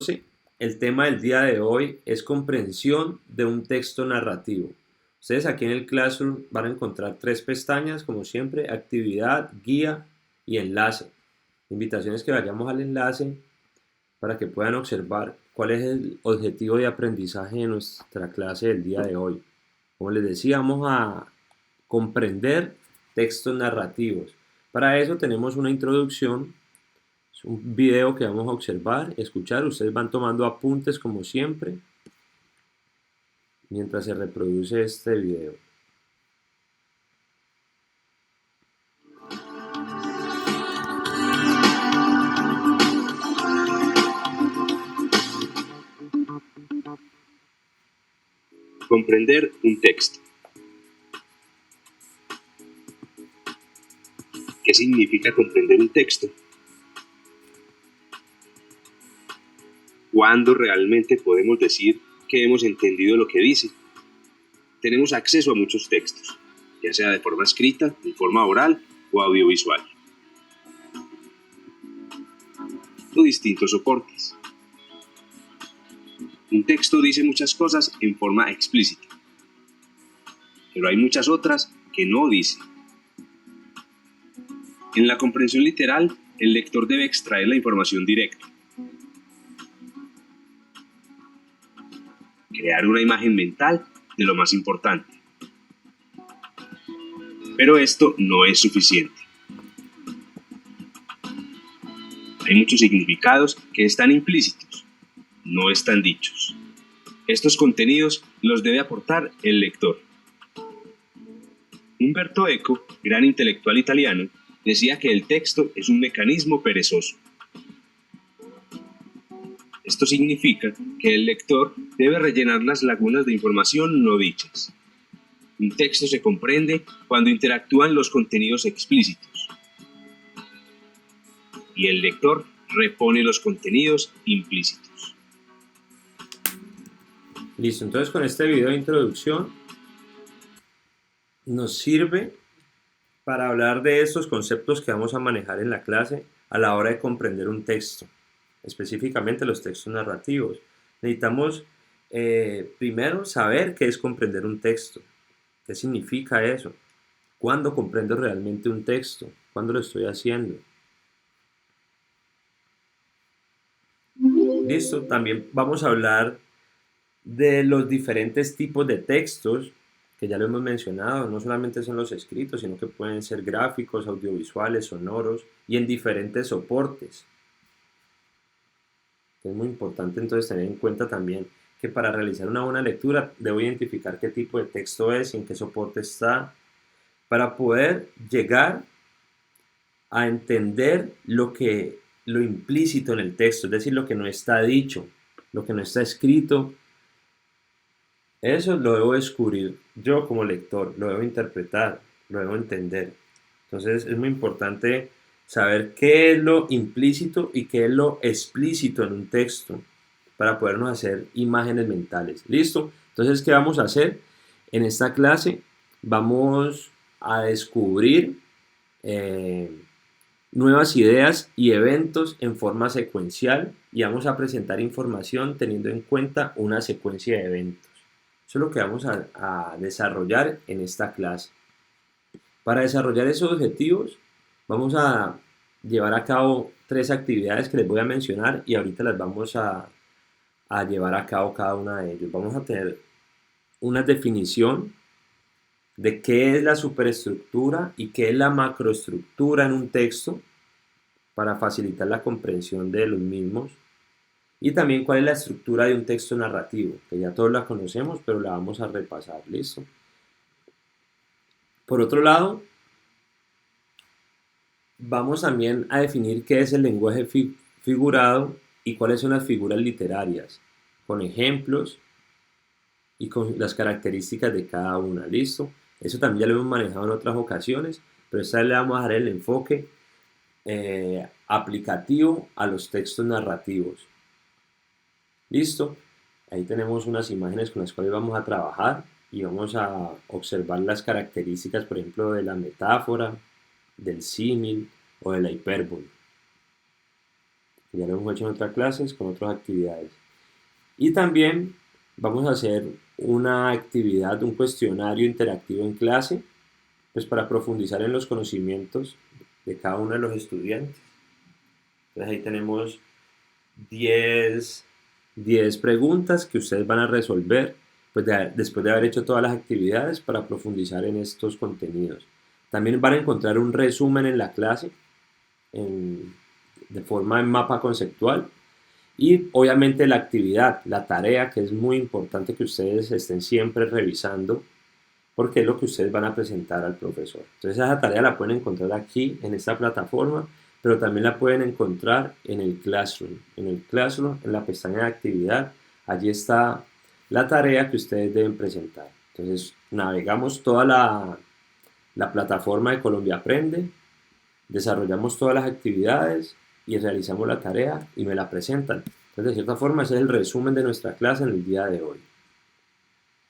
Sí, el tema del día de hoy es comprensión de un texto narrativo. Ustedes aquí en el Classroom van a encontrar tres pestañas, como siempre: actividad, guía y enlace. Invitaciones que vayamos al enlace para que puedan observar cuál es el objetivo de aprendizaje de nuestra clase del día de hoy. Como les decía, vamos a comprender textos narrativos. Para eso tenemos una introducción, es un video que vamos a observar, escuchar. Ustedes van tomando apuntes como siempre mientras se reproduce este video. Comprender un texto. ¿Qué significa comprender un texto? ¿Cuándo realmente podemos decir que hemos entendido lo que dice? Tenemos acceso a muchos textos, ya sea de forma escrita, de forma oral o audiovisual, o distintos soportes. Un texto dice muchas cosas en forma explícita, pero hay muchas otras que no dice. En la comprensión literal, el lector debe extraer la información directa, crear una imagen mental de lo más importante. Pero esto no es suficiente. Hay muchos significados que están implícitos, no están dichos. Estos contenidos los debe aportar el lector. Umberto Eco, gran intelectual italiano, decía que el texto es un mecanismo perezoso. Esto significa que el lector debe rellenar las lagunas de información no dichas. Un texto se comprende cuando interactúan los contenidos explícitos y el lector repone los contenidos implícitos. Listo, entonces con este video de introducción nos sirve para hablar de estos conceptos que vamos a manejar en la clase a la hora de comprender un texto, específicamente los textos narrativos. Necesitamos primero saber qué es comprender un texto, qué significa eso, cuándo comprendo realmente un texto, cuándo lo estoy haciendo. Listo, también vamos a hablar de los diferentes tipos de textos, que ya lo hemos mencionado. No solamente son los escritos, sino que pueden ser gráficos, audiovisuales, sonoros y en diferentes soportes. Es muy importante entonces tener en cuenta también que para realizar una buena lectura debo identificar qué tipo de texto es y en qué soporte está, para poder llegar a entender lo implícito en el texto, es decir, lo que no está dicho, lo que no está escrito. Eso lo debo descubrir yo como lector, lo debo interpretar, lo debo entender. Entonces es muy importante saber qué es lo implícito y qué es lo explícito en un texto para podernos hacer imágenes mentales. ¿Listo? Entonces, ¿qué vamos a hacer? En esta clase vamos a descubrir nuevas ideas y eventos en forma secuencial y vamos a presentar información teniendo en cuenta una secuencia de eventos. Eso es lo que vamos a desarrollar en esta clase. Para desarrollar esos objetivos, vamos a llevar a cabo tres actividades que les voy a mencionar y ahorita las vamos a llevar a cabo cada una de ellas. Vamos a tener una definición de qué es la superestructura y qué es la macroestructura en un texto para facilitar la comprensión de los mismos. Y también cuál es la estructura de un texto narrativo, que ya todos la conocemos, pero la vamos a repasar. ¿Listo? Por otro lado, vamos también a definir qué es el lenguaje figurado y cuáles son las figuras literarias, con ejemplos y con las características de cada una. ¿Listo? Eso también ya lo hemos manejado en otras ocasiones, pero esta vez le vamos a dar el enfoque aplicativo a los textos narrativos. ¿Listo? Ahí tenemos unas imágenes con las cuales vamos a trabajar y vamos a observar las características, por ejemplo, de la metáfora, del símil o de la hipérbole. que ya lo hemos hecho en otras clases con otras actividades. Y también vamos a hacer una actividad, un cuestionario interactivo en clase, pues para profundizar en los conocimientos de cada uno de los estudiantes. Entonces ahí tenemos 10, 10 preguntas que ustedes van a resolver pues después de haber hecho todas las actividades para profundizar en estos contenidos. También van a encontrar un resumen en la clase de forma en mapa conceptual y obviamente la actividad, la tarea, que es muy importante que ustedes estén siempre revisando porque es lo que ustedes van a presentar al profesor. Entonces esa tarea la pueden encontrar aquí en esta plataforma, pero también la pueden encontrar en el Classroom. En el Classroom, en la pestaña de actividad, allí está la tarea que ustedes deben presentar. Entonces navegamos toda la plataforma de Colombia Aprende, desarrollamos todas las actividades y realizamos la tarea y me la presentan. Entonces de cierta forma ese es el resumen de nuestra clase en el día de hoy.